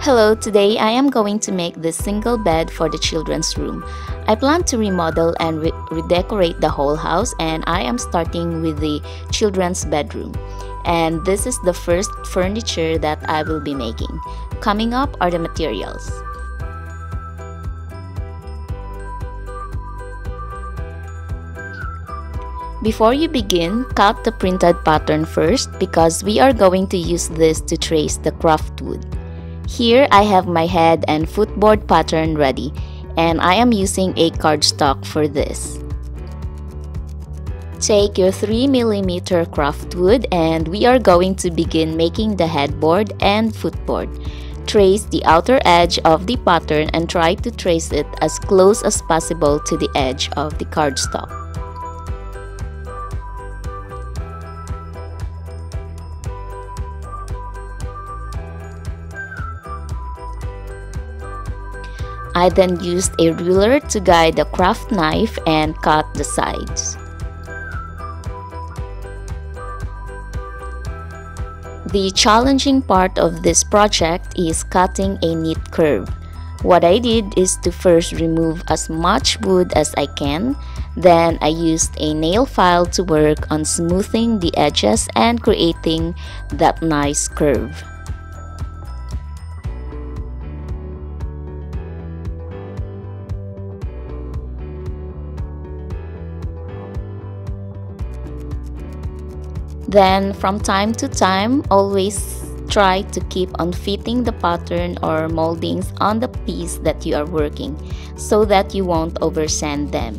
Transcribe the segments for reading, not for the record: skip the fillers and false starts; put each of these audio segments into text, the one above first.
Hello, today I am going to make this single bed for the children's room. I plan to remodel and redecorate the whole house, and I am starting with the children's bedroom. And this is the first furniture that I will be making. Coming up are the materials. Before you begin, cut the printed pattern first because we are going to use this to trace the craft wood. Here I have my head and footboard pattern ready, and I am using a cardstock for this. Take your 3mm craft wood and we are going to begin making the headboard and footboard. Trace the outer edge of the pattern and try to trace it as close as possible to the edge of the cardstock. I then used a ruler to guide the craft knife and cut the sides. The challenging part of this project is cutting a neat curve. What I did is to first remove as much wood as I can, then I used a nail file to work on smoothing the edges and creating that nice curve. Then, from time to time, always try to keep on fitting the pattern or moldings on the piece that you are working so that you won't oversand them.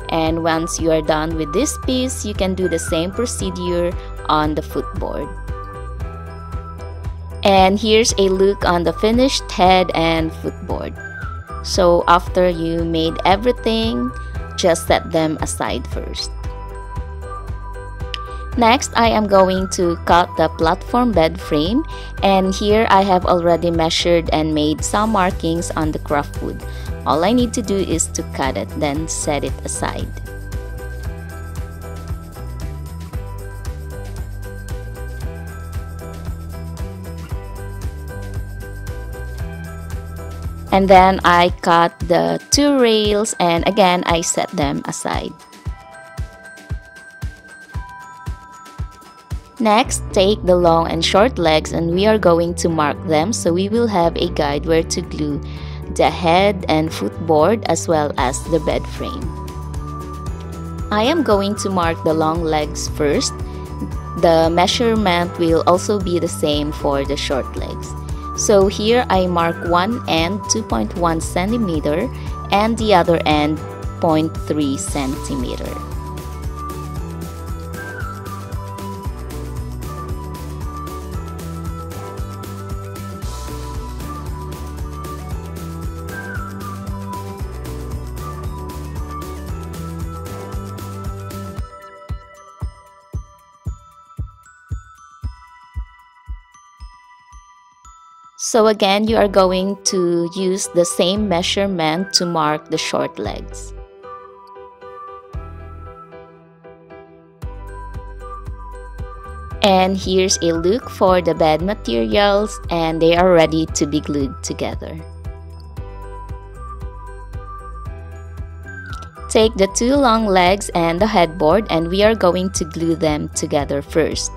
And once you are done with this piece, you can do the same procedure on the footboard. And here's a look on the finished head and footboard. So after you made everything, just set them aside first. Next, I am going to cut the platform bed frame, and here I have already measured and made some markings on the craft wood. All I need to do is to cut it, then set it aside. And then I cut the two rails and again I set them aside. Next, take the long and short legs and we are going to mark them so we will have a guide where to glue the head and footboard as well as the bed frame. I am going to mark the long legs first. The measurement will also be the same for the short legs. So here I mark one end 2.1 cm and the other end 0.3 cm. So again, you are going to use the same measurement to mark the short legs. And here's a look for the bed materials, and they are ready to be glued together. Take the two long legs and the headboard and we are going to glue them together first.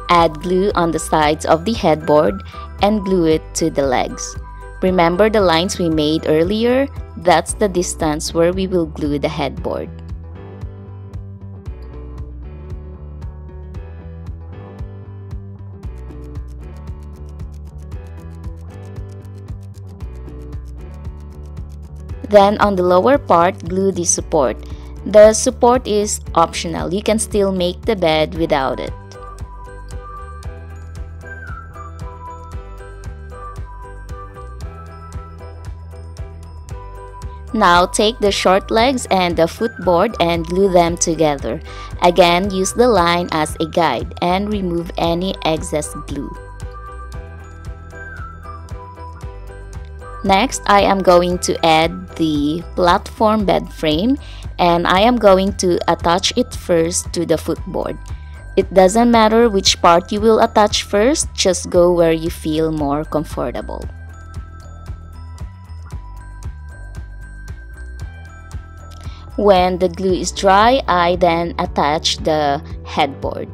Add glue on the sides of the headboard and glue it to the legs. Remember the lines we made earlier? That's the distance where we will glue the headboard. Then on the lower part, glue the support. The support is optional. You can still make the bed without it. Now take the short legs and the footboard and glue them together. Again, use the line as a guide and remove any excess glue. Next, I am going to add the platform bed frame and I am going to attach it first to the footboard. It doesn't matter which part you will attach first, just go where you feel more comfortable. When the glue is dry, I then attach the headboard.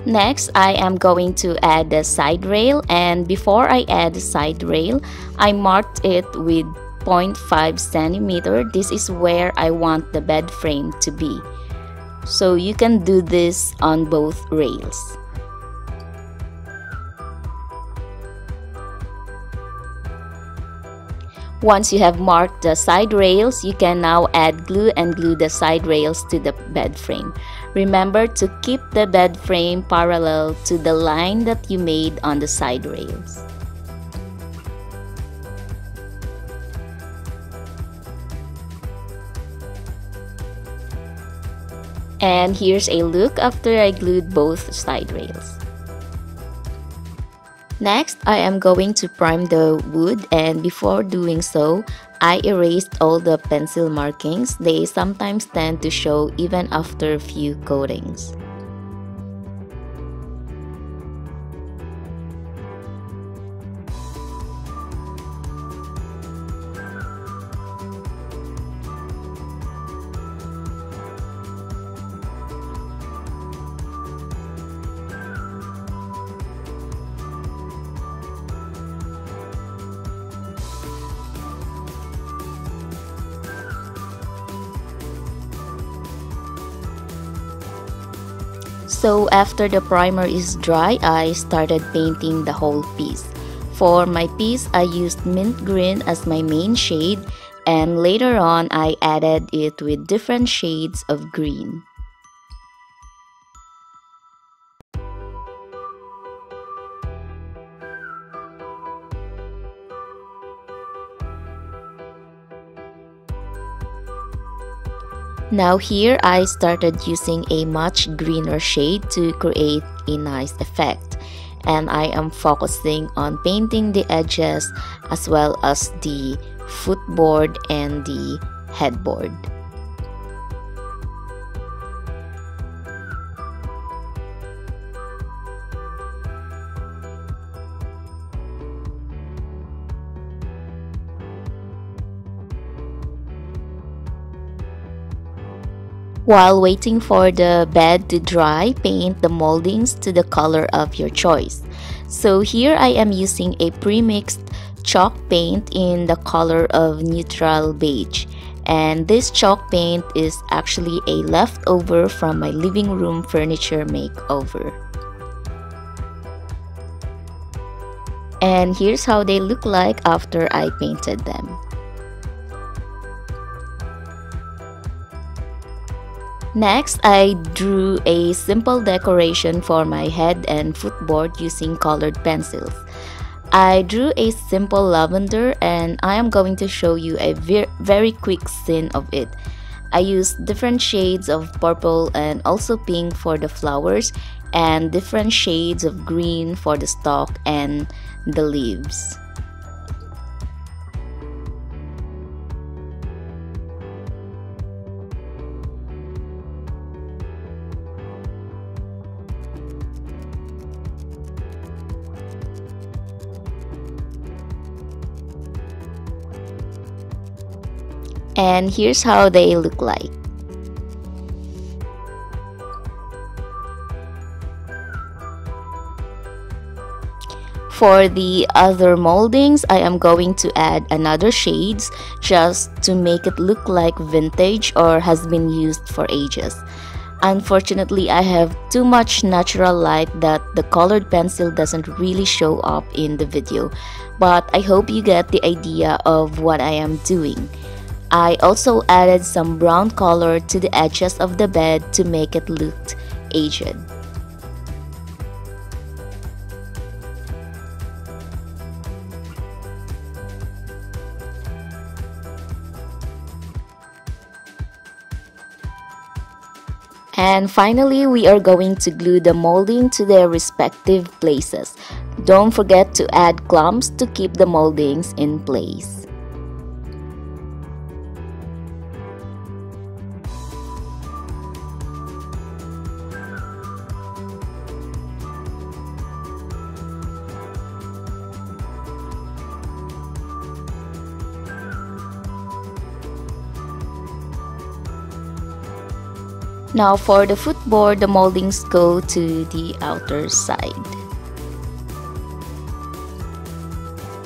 Next, I am going to add the side rail, and before I add the side rail, I marked it with 0.5 centimeter. This is where I want the bed frame to be. So you can do this on both rails. Once you have marked the side rails, you can now add glue and glue the side rails to the bed frame. Remember to keep the bed frame parallel to the line that you made on the side rails. And here's a look after I glued both side rails. Next, I am going to prime the wood, and before doing so, I erased all the pencil markings. They sometimes tend to show even after a few coatings. So after the primer is dry, I started painting the whole piece. For my piece, I used mint green as my main shade, and later on I added it with different shades of green. Now here I started using a much greener shade to create a nice effect, and I am focusing on painting the edges as well as the footboard and the headboard. While waiting for the bed to dry, paint the moldings to the color of your choice. So here I am using a pre-mixed chalk paint in the color of neutral beige. And this chalk paint is actually a leftover from my living room furniture makeover. And here's how they look like after I painted them. Next, I drew a simple decoration for my head and footboard using colored pencils. I drew a simple lavender, and I am going to show you a very quick scene of it. I used different shades of purple and also pink for the flowers, and different shades of green for the stalk and the leaves. And here's how they look like. For the other moldings, I am going to add another shades just to make it look like vintage or has been used for ages. Unfortunately, I have too much natural light that the colored pencil doesn't really show up in the video, but I hope you get the idea of what I am doing. I also added some brown color to the edges of the bed to make it look aged. And finally, we are going to glue the molding to their respective places. Don't forget to add clamps to keep the moldings in place. Now for the footboard, the moldings go to the outer side.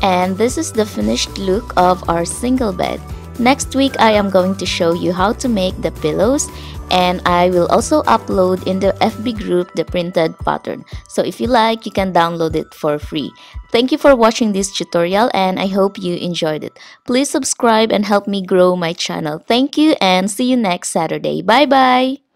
And this is the finished look of our single bed. Next week, I am going to show you how to make the pillows, and I will also upload in the FB group the printed pattern. So if you like, you can download it for free. Thank you for watching this tutorial, and I hope you enjoyed it. Please subscribe and help me grow my channel. Thank you, and see you next Saturday. Bye bye!